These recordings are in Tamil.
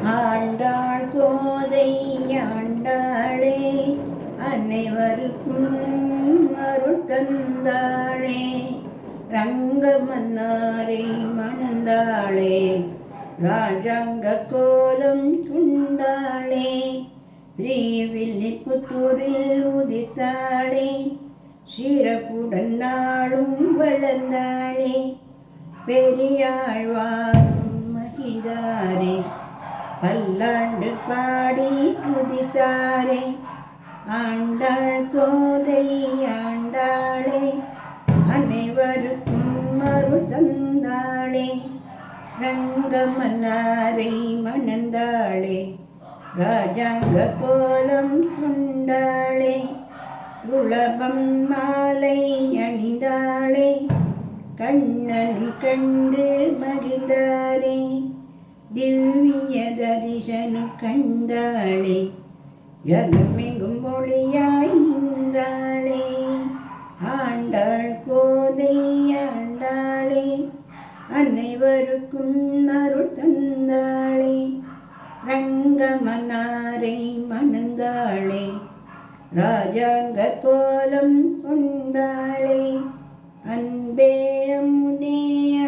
ஆண்டாள் கோதை ஆண்டாளே, அனைவருக்கும் அருள் தந்தாளே. ரங்க மன்னாரை மணந்தாளே, ராஜாங்க கோலம் கொண்டாளே. ஸ்ரீவில்லிபுத்தூரில் உதித்தாளே, சிறப்புடன் நாளும் வளர்ந்தாளே. பெரியாழ்வாரும் மகிழ்ந்தாரே, பல்லாண்டு பாடி புதித்தாரே. ஆண்டாள் கோதை ஆண்டாளே, அனைவருக்கும் அருள் தந்தாளே. ரங்கமன்னாரை மணந்தாளே, ராஜாங்க கோலம் கொண்டாளே. உலபம் மாலை அணிந்தாளே, கண்ணன் கண்டு மகிழ்ந்தாரே. திவ்ய தரிசனம் கண்டாளே, ஜகமெங்கும் மொழியாய் நின்றாளே. ஆண்டாள் கோதை ஆண்டாளே, அனைவருக்கும் அருள் தந்தாளே. ரங்கமன்னாரை மணந்தாளே, ராஜாங்க கோலம் கொண்டாளே. அன்பே அமுதே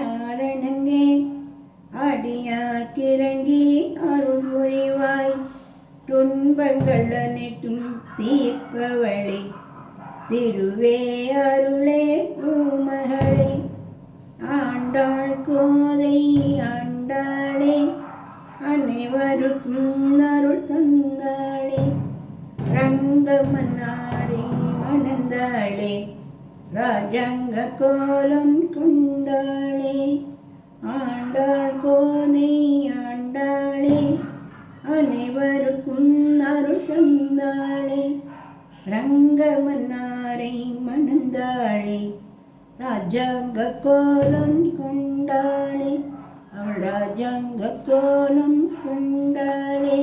ஆரணங்கே, அடியாக்கிறங்கி அருள் புரிவாய். துன்பங்கள் அனைத்தும் தீர்ப்பவளே, திருவே அருளே பூமகளே. ஆண்டாள் கோதை ஆண்டாளே, அனைவருக்கும் அருள் தந்தாளே. ரங்கமன்னாரை மணந்தாளே, ராஜாங்க கோலம் கொண்டாளே. ஆண்டாள் கோதை ஆண்டாளே, அனைவருக்கும் அருள் தந்தாளே. ரங்கமன்னாரை மணந்தாளே, ராஜாங்க கோலம் கொண்டாளே. அவள் ராஜாங்க கோலம் கொண்டாளே.